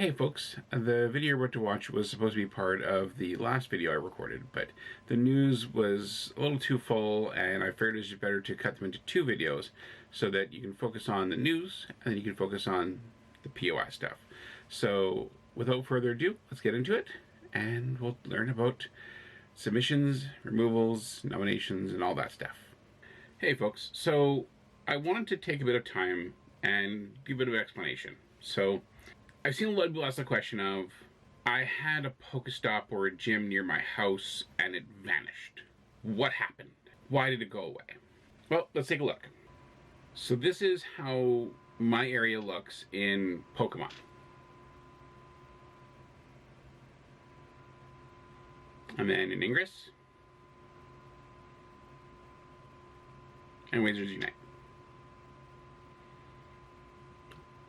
Hey folks, the video you're about to watch was supposed to be part of the last video I recorded, but the news was a little too full and I figured it was just better to cut them into two videos so that you can focus on the news and then you can focus on the POS stuff. So without further ado, let's get into it and we'll learn about submissions, removals, nominations, and all that stuff. Hey folks, so I wanted to take a bit of time and give a bit of explanation. So I've seen a lot of people ask the question of, I had a Pokestop or a gym near my house and it vanished. What happened? Why did it go away? Well, let's take a look. So this is how my area looks in Pokemon. And then in Ingress. And Wizards Unite.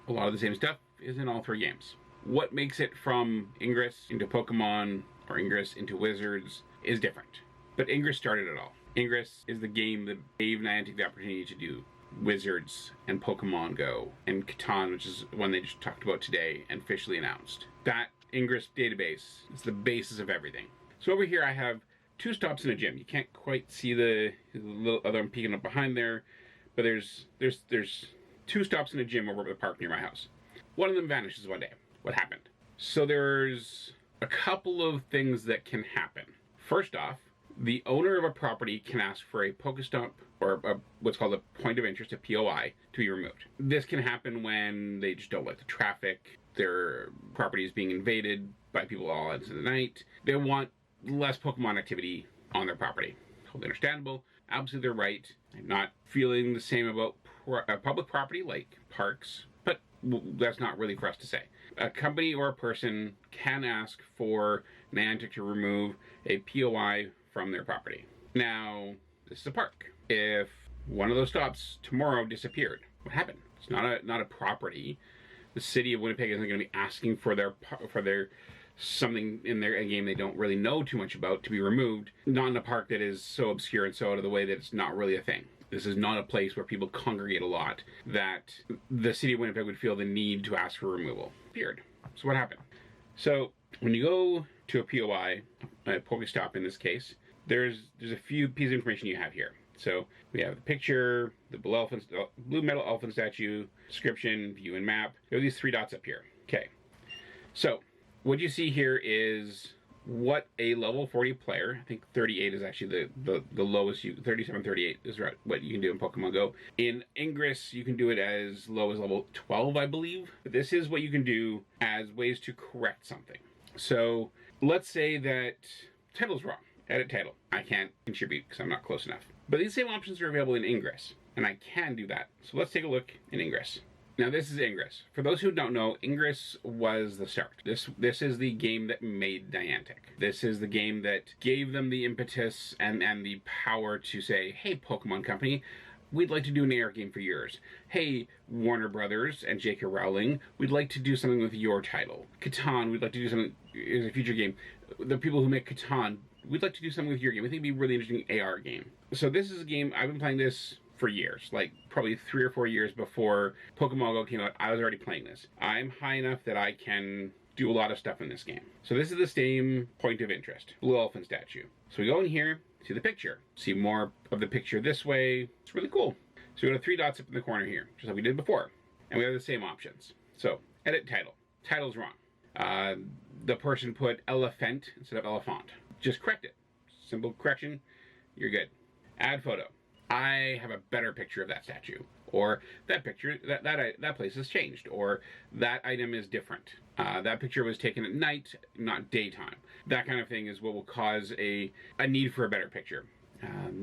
A lot of the same stuff is in all three games. What makes it from Ingress into Pokemon or Ingress into Wizards is different. But Ingress started it all. Ingress is the game that gave Niantic the opportunity to do Wizards and Pokemon Go and Catan, which is one they just talked about today and officially announced. That Ingress database is the basis of everything. So over here I have two stops in a gym. You can't quite see the little other, I'm peeking up behind there, but there's two stops in a gym over at the park near my house. One of them vanishes one day. What happened? So there's a couple of things that can happen. First off, the owner of a property can ask for a Pokestop or what's called a point of interest, a POI, to be removed. This can happen when they just don't like the traffic, their property is being invaded by people all hours of the night. They want less Pokemon activity on their property. Totally understandable. Absolutely they're right. I'm not feeling the same about public property like parks, but that's not really for us to say. A company or a person can ask for Niantic to remove a POI from their property. Now, this is a park. If one of those stops tomorrow disappeared, what happened? It's not a property. The city of Winnipeg isn't going to be asking for their something in their game they don't really know too much about to be removed. Not in a park that is so obscure and so out of the way that it's not really a thing. This is not a place where people congregate a lot that the city of Winnipeg would feel the need to ask for removal. Appeared. So what happened? So when you go to a POI, a Pokestop in this case, there's a few pieces of information you have here. So we have the picture, the blue metal elephant statue, description, view and map. There are these three dots up here. Okay. So what you see here is what a level 40 player, I think 38 is actually the lowest, 37, 38 is what you can do in Pokemon Go. In Ingress, you can do it as low as level 12, I believe. But this is what you can do as ways to correct something. So let's say that title's wrong. Edit title. I can't contribute because I'm not close enough. But these same options are available in Ingress, and I can do that. So let's take a look in Ingress. Now this is Ingress. For those who don't know, Ingress was the start. This is the game that made Niantic. This is the game that gave them the impetus and the power to say, hey Pokemon Company, we'd like to do an AR game for yours. Hey Warner Brothers and J.K. Rowling, we'd like to do something with your title. Catan, we'd like to do something as a future game. The people who make Catan, we'd like to do something with your game. I think it'd be a really interesting AR game. So this is a game, I've been playing this for years, like probably 3 or 4 years before Pokemon Go came out. I was already playing this. I'm high enough that I can do a lot of stuff in this game. So this is the same point of interest, blue elephant statue. So we go in here, see the picture, see more of the picture this way. It's really cool. So we go to 3 dots up in the corner here, just like we did before, and we have the same options. So edit title. Title's wrong. The person put elephant instead of elephant. Just correct it. Simple correction. You're good. Add photo. I have a better picture of that statue, or that picture, that place has changed, or that item is different. That picture was taken at night, not daytime. That kind of thing is what will cause a need for a better picture.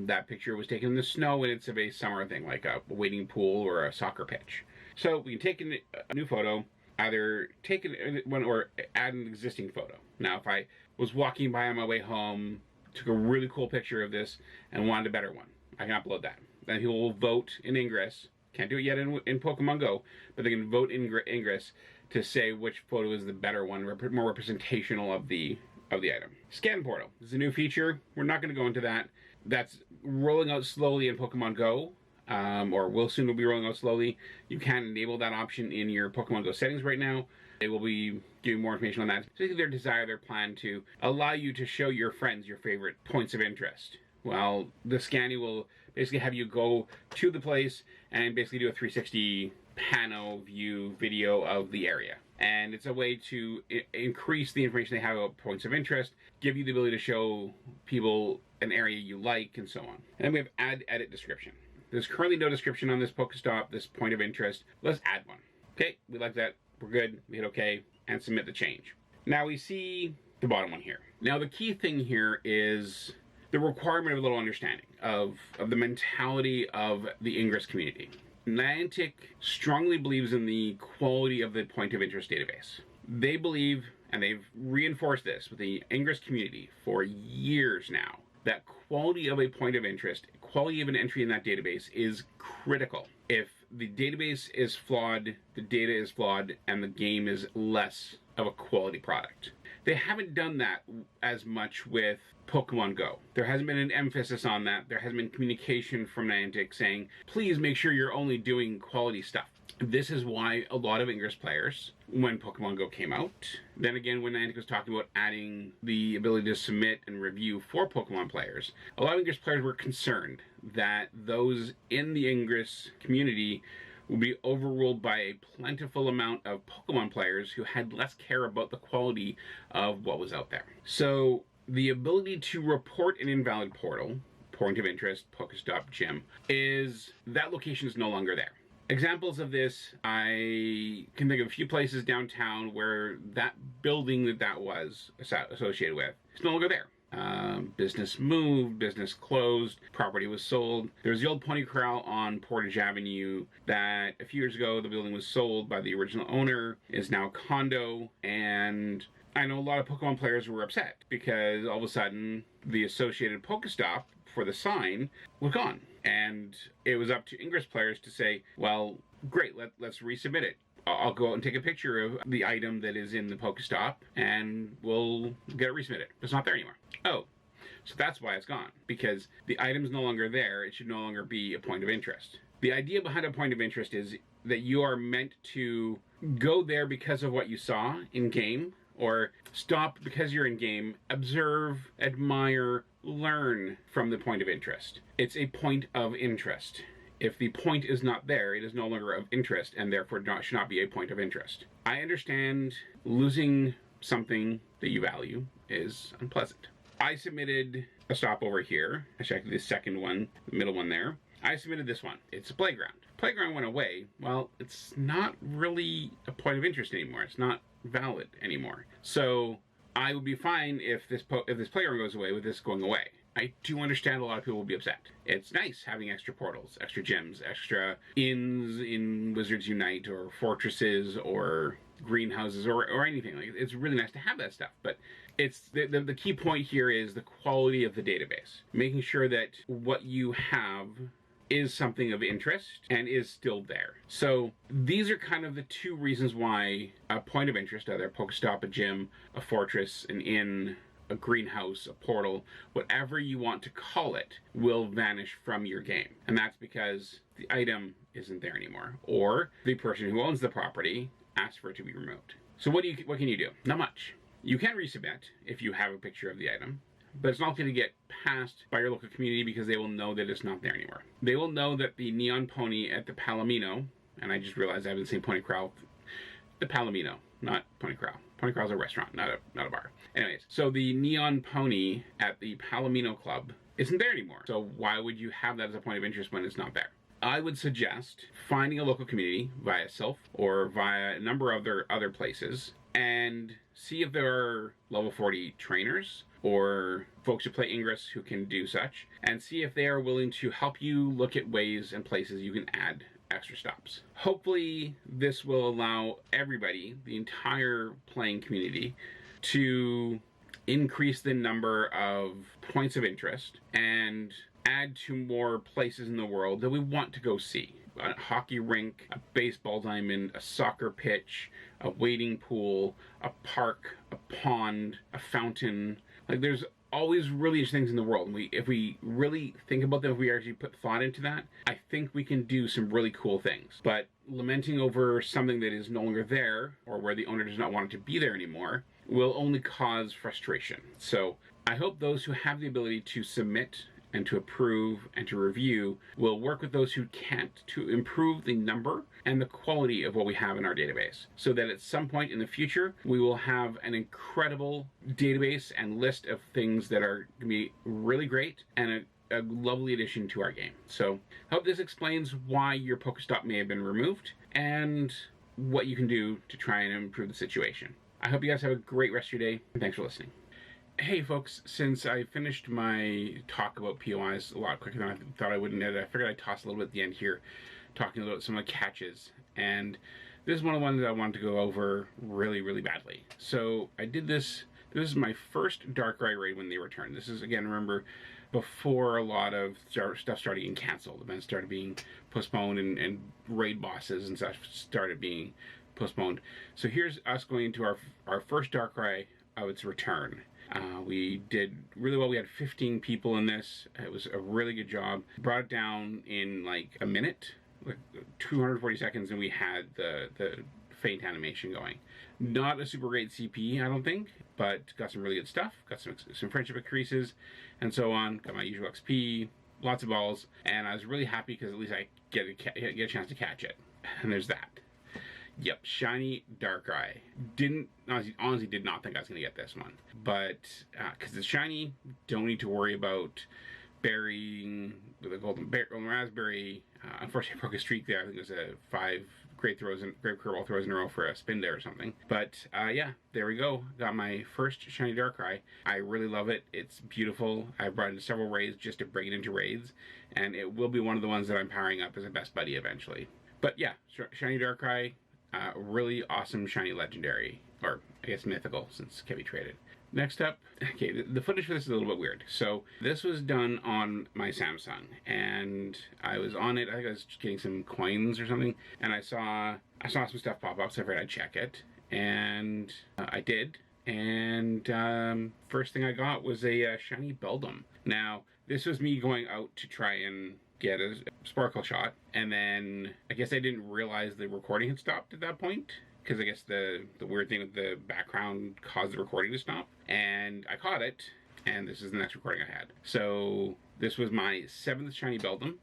That picture was taken in the snow and it's of a summer thing, like a wading pool or a soccer pitch. So we can take a new photo, either take one or add an existing photo. Now if I was walking by on my way home, took a really cool picture of this and wanted a better one, I can upload that. Then people will vote in Ingress. Can't do it yet in Pokemon Go, but they can vote in Ingress to say which photo is the better one, more representational of the item. Scan portal. This is a new feature. We're not going to go into that. That's rolling out slowly in Pokemon Go. or will soon be rolling out slowly. You can enable that option in your Pokemon Go settings right now. They will be giving more information on that. So their desire, their plan to allow you to show your friends your favorite points of interest. Well, the scanning will basically have you go to the place and basically do a 360 pano view video of the area. And it's a way to increase the information they have about points of interest, give you the ability to show people an area you like, and so on. And then we have add edit description. There's currently no description on this Pokestop, this point of interest. Let's add one. Okay, we like that. We're good. We hit OK and submit the change. Now we see the bottom one here. Now the key thing here is the requirement of a little understanding of the mentality of the Ingress community. Niantic strongly believes in the quality of the point of interest database. They believe, and they've reinforced this with the Ingress community for years now, that quality of a point of interest, quality of an entry in that database is critical. If the database is flawed, the data is flawed, and the game is less of a quality product. They haven't done that as much with Pokemon Go. There hasn't been an emphasis on that. There hasn't been communication from Niantic saying, please make sure you're only doing quality stuff. This is why a lot of Ingress players, when Pokemon Go came out, then again when Niantic was talking about adding the ability to submit and review for Pokemon players, a lot of Ingress players were concerned that those in the Ingress community will be overruled by a plentiful amount of Pokemon players who had less care about the quality of what was out there. So the ability to report an invalid portal, point of interest, Pokestop, gym, is that location is no longer there. Examples of this, I can think of a few places downtown where that building that was associated with is no longer there. Business moved, business closed, property was sold. There was the old Pony Corral on Portage Avenue that a few years ago the building was sold by the original owner, is now condo, and I know a lot of Pokemon players were upset because all of a sudden the associated Pokestop for the sign was gone. And it was up to Ingress players to say, well, great, let's resubmit it. I'll go out and take a picture of the item that is in the Pokestop and we'll get it resubmitted. It's not there anymore. Oh, so that's why it's gone. Because the item's no longer there, it should no longer be a point of interest. The idea behind a point of interest is that you are meant to go there because of what you saw in game, or stop because you're in game, observe, admire, learn from the point of interest. It's a point of interest. If the point is not there, it is no longer of interest and therefore should not be a point of interest. I understand losing something that you value is unpleasant. I submitted a stop over here. Actually, the second one, the middle one there. I submitted this one. It's a playground. Playground went away. Well, it's not really a point of interest anymore. It's not valid anymore. So I would be fine if this playground goes away with this going away. I do understand a lot of people will be upset. It's nice having extra portals, extra gyms, extra inns in Wizards Unite or fortresses or greenhouses or anything. Like, it's really nice to have that stuff, but it's the key point here is the quality of the database. Making sure that what you have is something of interest and is still there. So these are kind of the two reasons why a point of interest, either a Pokestop, a gym, a fortress, an inn, a greenhouse, a portal, whatever you want to call it, will vanish from your game. And that's because the item isn't there anymore, or the person who owns the property asked for it to be removed. So what can you do? Not much. You can resubmit if you have a picture of the item, but it's not going to get passed by your local community because they will know that it's not there anymore. They will know that the neon pony at the Palomino, and I just realized I haven't seen Pony Corral, the Palomino, not Pony Corral. Pony Corral's a restaurant, not a bar. Anyways, so the neon pony at the Palomino Club isn't there anymore. So why would you have that as a point of interest when it's not there? I would suggest finding a local community via Self or via a number of other places and see if there are level 40 trainers or folks who play Ingress who can do such, and see if they are willing to help you look at ways and places you can add extra stops. Hopefully this will allow everybody, the entire playing community, to increase the number of points of interest and add to more places in the world that we want to go see. A hockey rink, a baseball diamond, a soccer pitch, a wading pool, a park, a pond, a fountain. Like, there's always really interesting things in the world. And if we really think about them, if we actually put thought into that, I think we can do some really cool things. But lamenting over something that is no longer there, or where the owner does not want it to be there anymore, will only cause frustration. So I hope those who have the ability to submit and to approve and to review will work with those who can't to improve the number and the quality of what we have in our database, so that at some point in the future we will have an incredible database and list of things that are going to be really great and a lovely addition to our game. So I hope this explains why your Pokestop may have been removed and what you can do to try and improve the situation. I hope you guys have a great rest of your day, and thanks for listening. Hey folks, since I finished my talk about POIs a lot quicker than I thought I would, I figured I'd toss a little bit at the end here, talking about some of the catches. And this is one of the ones that I wanted to go over really, really badly. So I did this. This is my first Darkrai raid when they returned. This is, again, remember, before a lot of stuff started getting canceled. Events started being postponed, and raid bosses and stuff started being postponed. So here's us going into our first Darkrai of its return. We did really well. We had 15 people in this. It was a really good job. Brought it down in like a minute, like 240 seconds, and we had the faint animation going. Not a super great CP, I don't think, but got some really good stuff. Got some friendship increases, and so on. Got my usual XP, lots of balls, and I was really happy because at least I get a chance to catch it. And there's that. Yep, shiny Darkrai. Honestly did not think I was going to get this one. But, because it's shiny, don't need to worry about burying the golden raspberry. Unfortunately, I broke a streak there. I think it was a 5 great curveball throws in a row for a spin there or something. But, yeah, there we go. Got my first shiny Darkrai. I really love it. It's beautiful. I brought it into several raids just to bring it into raids. And it will be one of the ones that I'm powering up as a best buddy eventually. But, yeah, shiny Darkrai. Really awesome shiny legendary, or I guess mythical since it can be traded. Next up, okay, the footage for this is a little bit weird. So this was done on my Samsung, and I was on it. I think I was getting some coins or something, and I saw some stuff pop up, so I figured I'd check it, and I did. And first thing I got was a shiny Beldum. Now this was me going out to try and get a sparkle shot, and then I guess I didn't realize the recording had stopped at that point, because I guess the weird thing with the background caused the recording to stop, and I caught it, and this is the next recording I had. So this was my 7th shiny Beldum.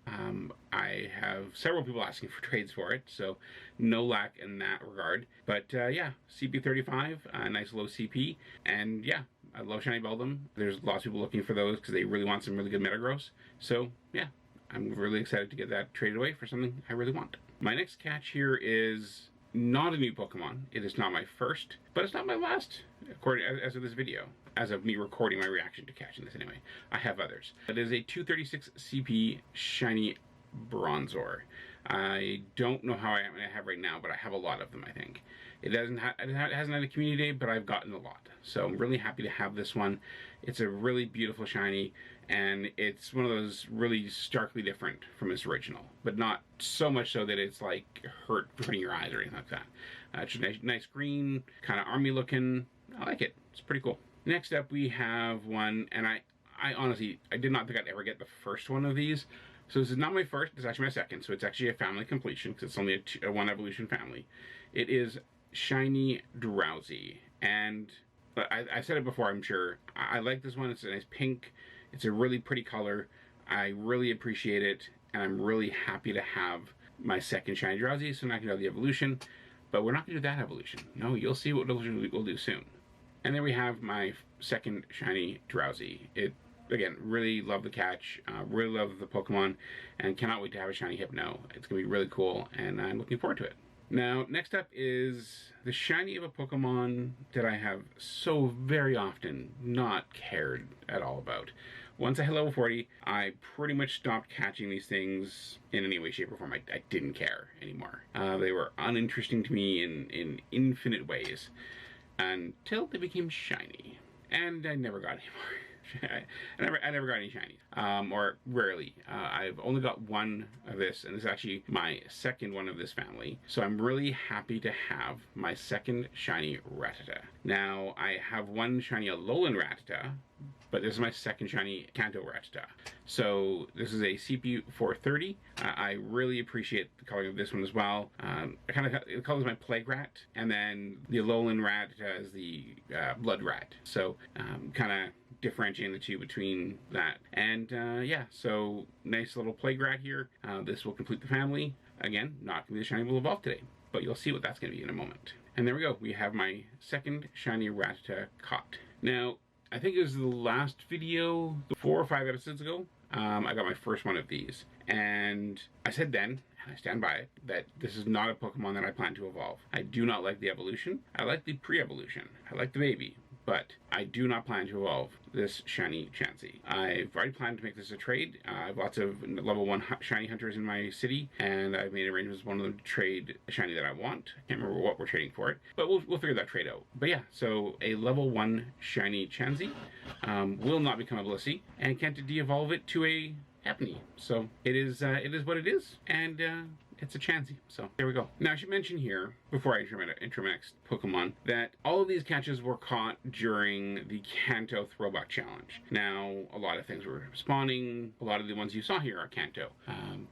I have several people asking for trades for it, so no lack in that regard. But yeah, CP 35, nice low CP, and yeah, I love shiny Beldum. There's lots of people looking for those because they really want some really good Metagross. So yeah, I'm really excited to get that traded away for something I really want. My next catch here is not a new Pokemon. It is not my first, but it's not my last, according as of this video. As of me recording my reaction to catching this anyway. I have others. It is a 236 CP shiny Bronzor. I don't know how I have right now, but I have a lot of them, I think. It hasn't had a community day, but I've gotten a lot. So I'm really happy to have this one. It's a really beautiful shiny, and it's one of those really starkly different from its original, but not so much so that it's like hurting your eyes or anything like that. It's a nice green, kind of army looking. I like it. It's pretty cool. Next up we have one, and I honestly, I did not think I'd ever get the first one of these. So this is not my first, it's actually my second, so it's actually a family completion, because it's only a 1 evolution family. It is shiny Drowsy, and I said it before, I'm sure. I like this one. It's a nice pink. It's a really pretty color. I really appreciate it, and I'm really happy to have my second shiny Drowsy, so now I can do the evolution. But we're not going to do that evolution. No, you'll see what evolution we'll do soon. And there we have my second shiny Drowsy. It, again, really love the catch, really love the Pokemon, and cannot wait to have a shiny Hypno. It's going to be really cool, and I'm looking forward to it. Now, next up is the shiny of a Pokemon that I have so very often not cared at all about. Once I hit level 40, I pretty much stopped catching these things in any way, shape, or form. I didn't care anymore. They were uninteresting to me in infinite ways until they became shiny. And I never got any more. I never got any shinies, or rarely. I've only got one of this, and this is actually my second one of this family. So I'm really happy to have my second shiny Rattata. Now, I have one shiny Alolan Rattata, but this is my second shiny Kanto Rattata. So this is a CPU 430. I really appreciate the coloring of this one as well. The color is my Plague Rat, and then the Alolan Rat has the Blood Rat. So kind of differentiating the two between that. And yeah, so nice little Plague Rat here. This will complete the family. Again, not going to be the shiny will evolve today, but you'll see what that's going to be in a moment. And there we go. We have my second shiny Rattata caught. Now, I think it was the last video, 4 or 5 episodes ago, I got my first one of these. And I said then, and I stand by it, that this is not a Pokemon that I plan to evolve. I do not like the evolution. I like the pre-evolution. I like the baby. But I do not plan to evolve this shiny Chansey. I've already planned to make this a trade. I have lots of level 1 shiny hunters in my city, and I've made arrangements with one of them to trade a shiny that I want. I can't remember what we're trading for it, but we'll figure that trade out. But yeah, so a level 1 shiny Chansey will not become a Blissey, and can't de-evolve it to a Happiny. So it is what it is, and it's a Chansey. So there we go. Now I should mention here, before I intro my next Pokemon, that all of these catches were caught during the Kanto Throwback Challenge. Now, a lot of things were spawning. A lot of the ones you saw here are Kanto.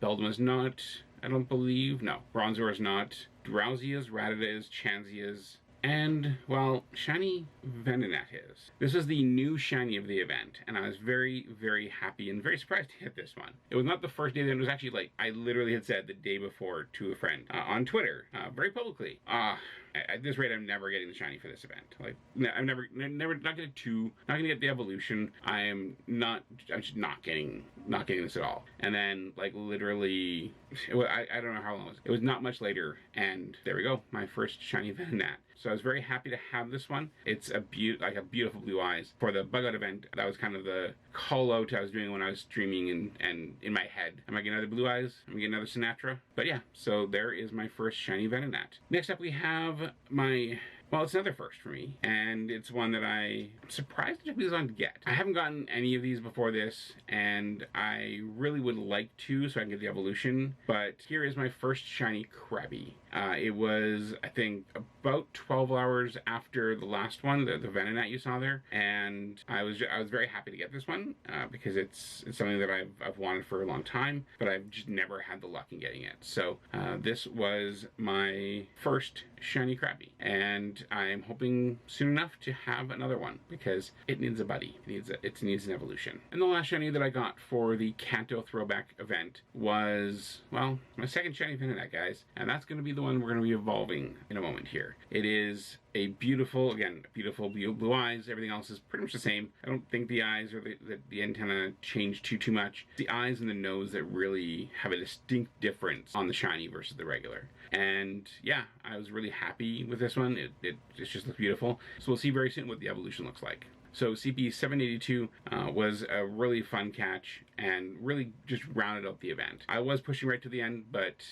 Beldum is not, I don't believe. No. Bronzor is not. Drowsy is, Rattata is, Chansey is, and, well, shiny Venonat is. This is the new shiny of the event, and I was very, very happy and very surprised to get this one. It was not the first day, it was actually like, I literally had said the day before to a friend on Twitter, very publicly, at this rate, I'm never getting the shiny for this event. Like, I'm never, not gonna get the evolution. I'm just not getting this at all. And then, like, literally, I don't know how long it was. It was not much later, and there we go, my first shiny Venonat. So I was very happy to have this one. It's a beautiful blue eyes. For the bug out event, that was kind of the call out I was doing when I was streaming and in my head. Am I getting another blue eyes? Am I getting another Sinatra? But yeah, so there is my first shiny Venonat. Next up we have my, well, it's another first for me, and it's one that I'm surprised it took me this long to get. I haven't gotten any of these before this, and I really would like to so I can get the evolution, but here is my first shiny Krabby. It was, I think, about 12 hours after the last one, the Venonat you saw there, and I was very happy to get this one because it's something that I've wanted for a long time, but I've just never had the luck in getting it. So this was my first shiny Krabby, and I'm hoping soon enough to have another one because it needs a buddy. It needs an evolution. And the last shiny that I got for the Kanto Throwback event was, well, my second shiny Venonat, guys, and that's going to be the one we're going to be evolving in a moment here. It is a beautiful blue eyes. Everything else is pretty much the same. I don't think the eyes or the antenna change too much. The eyes and the nose that really have a distinct difference on the shiny versus the regular. And yeah, I was really happy with this one. It just looks beautiful. So we'll see very soon what the evolution looks like. So CP782 was a really fun catch and really just rounded out the event. I was pushing right to the end, but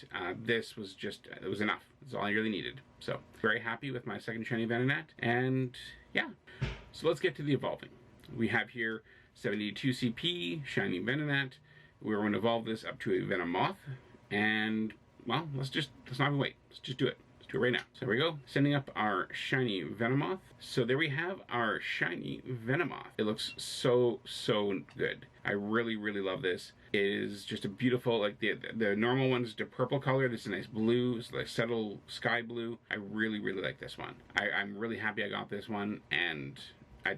this was just, it was enough. It's all I really needed. So very happy with my second shiny Venonat, and yeah. So let's get to the evolving. We have here 72 CP, shiny Venonat. We're going to evolve this up to a Venomoth, and well, let's not even wait. Let's just do it. Do it right now. So there we go, sending up our shiny Venomoth. So there we have our shiny Venomoth. It looks so good. I really love this. It is just a beautiful, like the normal one's the purple color. This is a nice blue. It's like subtle sky blue. I really like this one. I'm really happy I got this one, and I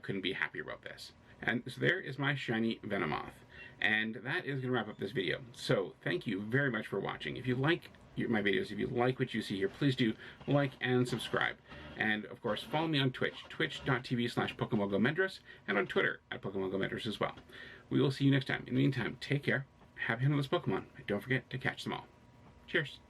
couldn't be happier about this. And so there is my shiny Venomoth. And that is going to wrap up this video. So thank you very much for watching. If you like my videos, if you like what you see here, please do like and subscribe. And of course, follow me on Twitch, twitch.tv/PokemonGoMendris, and on Twitter @PokemonGoMendris as well. We will see you next time. In the meantime, take care, have handle this Pokemon, and don't forget to catch them all. Cheers.